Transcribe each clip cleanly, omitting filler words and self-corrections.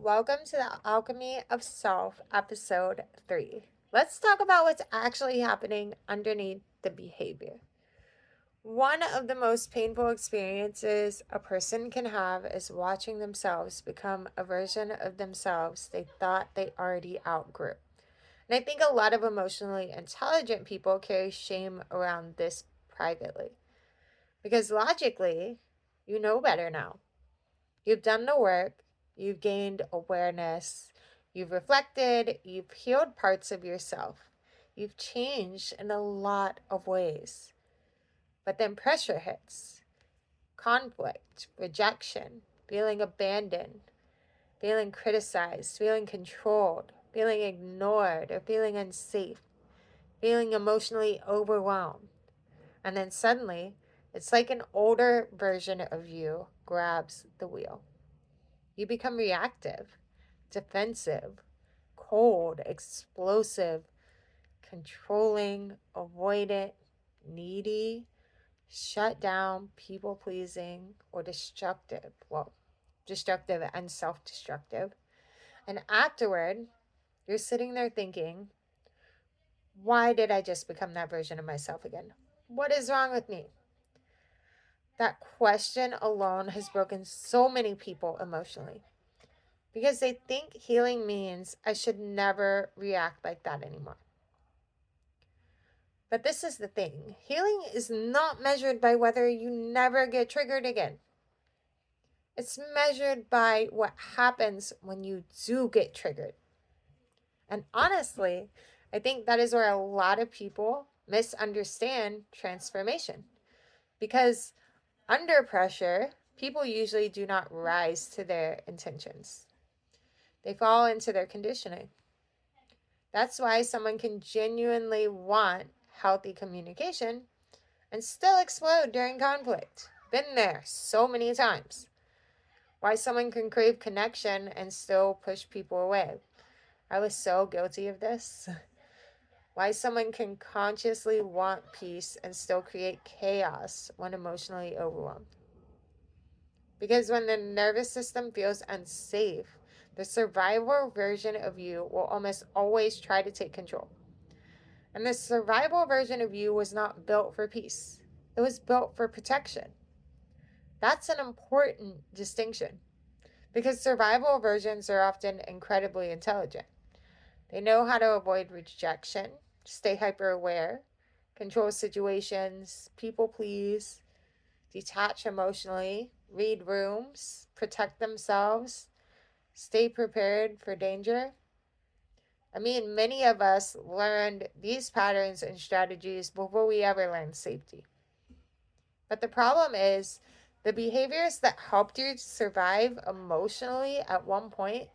Welcome to the Alchemy of Self, episode 3. Let's talk about what's actually happening underneath the behavior. One of the most painful experiences a person can have is watching themselves become a version of themselves they thought they already outgrew. And I think a lot of emotionally intelligent people carry shame around this privately. Because logically, you know better now. You've done the work, you've gained awareness, you've reflected, you've healed parts of yourself, you've changed in a lot of ways. But then pressure hits, conflict, rejection, feeling abandoned, feeling criticized, feeling controlled, feeling ignored, or feeling unsafe, feeling emotionally overwhelmed. And then suddenly, it's like an older version of you grabs the wheel. You become reactive, defensive, cold, explosive, controlling, avoidant, needy, shut down, people pleasing, or destructive. Well, destructive and self destructive. And afterward, you're sitting there thinking, why did I just become that version of myself again? What is wrong with me? That question alone has broken so many people emotionally because they think healing means I should never react like that anymore. But this is the thing, healing is not measured by whether you never get triggered again. It's measured by what happens when you do get triggered. And honestly, I think that is where a lot of people misunderstand transformation. Because under pressure, people usually do not rise to their intentions, they fall into their conditioning. That's why someone can genuinely want healthy communication and still explode during conflict. Been there so many times. Why someone can crave connection and still push people away. I was so guilty of this. Why someone can consciously want peace and still create chaos when emotionally overwhelmed. Because when the nervous system feels unsafe, the survival version of you will almost always try to take control. And the survival version of you was not built for peace, it was built for protection. That's an important distinction because survival versions are often incredibly intelligent. They know how to avoid rejection, stay hyper aware, control situations, people please, detach emotionally, read rooms, protect themselves, stay prepared for danger. I mean, many of us learned these patterns and strategies before we ever learned safety. But the problem is, the behaviors that helped you survive emotionally at one point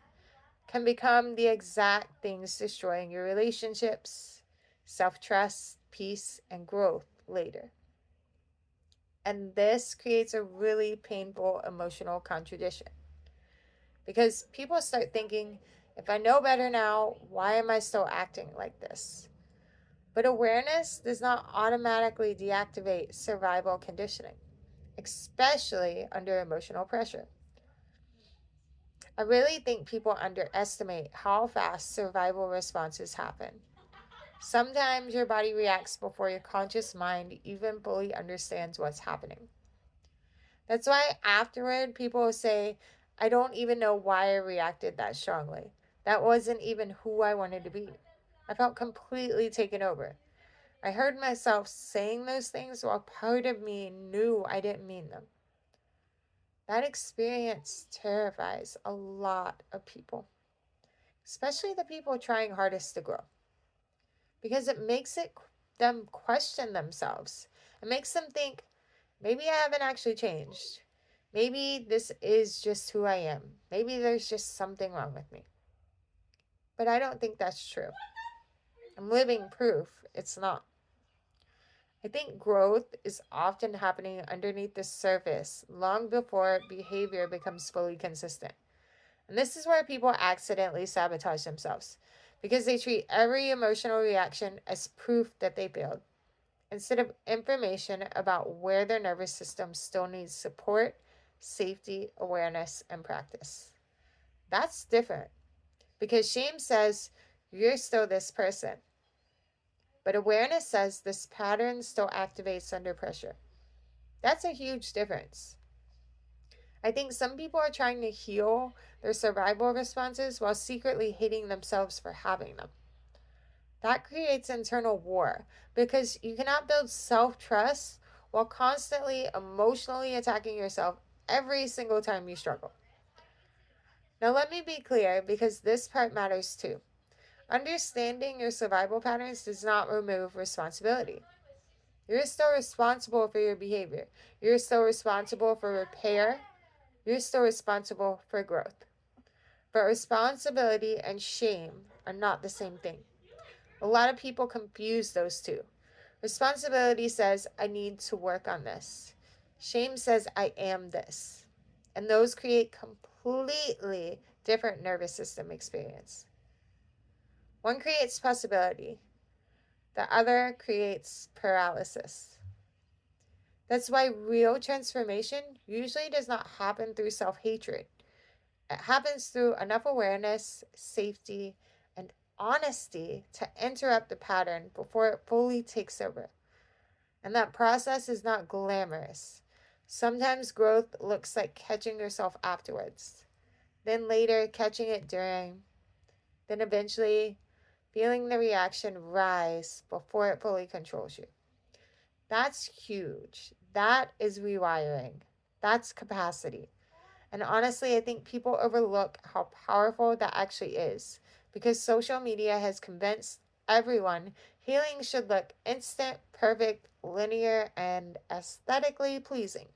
can become the exact things destroying your relationships, self trust, peace, and growth later. And this creates a really painful emotional contradiction because people start thinking, if I know better now, why am I still acting like this? But awareness does not automatically deactivate survival conditioning, especially under emotional pressure. I really think people underestimate how fast survival responses happen. Sometimes your body reacts before your conscious mind even fully understands what's happening. That's why afterward people will say, I don't even know why I reacted that strongly. That wasn't even who I wanted to be. I felt completely taken over. I heard myself saying those things while part of me knew I didn't mean them. That experience terrifies a lot of people, especially the people trying hardest to grow, because it makes them question themselves. It makes them think, maybe I haven't actually changed. Maybe this is just who I am. Maybe there's just something wrong with me. But I don't think that's true. I'm living proof it's not. I think growth is often happening underneath the surface long before behavior becomes fully consistent. And this is where people accidentally sabotage themselves because they treat every emotional reaction as proof that they failed instead of information about where their nervous system still needs support, safety, awareness, and practice. That's different because shame says you're still this person, but awareness says this pattern still activates under pressure. That's a huge difference. I think some people are trying to heal their survival responses while secretly hating themselves for having them. That creates internal war because you cannot build self trust while constantly emotionally attacking yourself every single time you struggle. Now, let me be clear because this part matters too. Understanding your survival patterns does not remove responsibility. You're still responsible for your behavior, you're still responsible for repair, you're still responsible for growth. But responsibility and shame are not the same thing. A lot of people confuse those two. Responsibility says, I need to work on this. Shame says, I am this. And those create completely different nervous system experience. One creates possibility, the other creates paralysis. That's why real transformation usually does not happen through self hatred. It happens through enough awareness, safety, and honesty to interrupt the pattern before it fully takes over. And that process is not glamorous. Sometimes growth looks like catching yourself afterwards, then later catching it during, then eventually feeling the reaction rise before it fully controls you. That's huge. That is rewiring. That's capacity. And honestly, I think people overlook how powerful that actually is because social media has convinced everyone healing should look instant, perfect, linear, and aesthetically pleasing.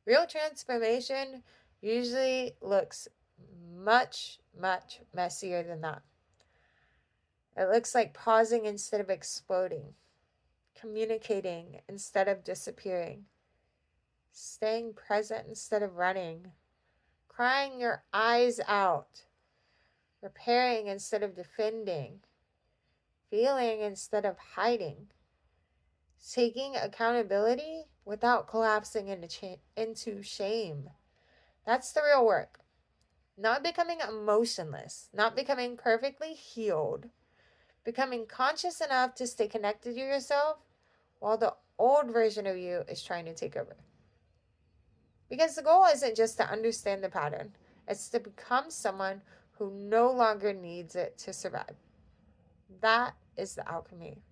Real transformation usually looks much, much messier than that. It looks like pausing instead of exploding, communicating instead of disappearing, staying present instead of running, crying your eyes out, repairing instead of defending, feeling instead of hiding, taking accountability without collapsing into shame. That's the real work. Not becoming emotionless, not becoming perfectly healed, becoming conscious enough to stay connected to yourself while the old version of you is trying to take over. Because the goal isn't just to understand the pattern, it's to become someone who no longer needs it to survive. That is the alchemy.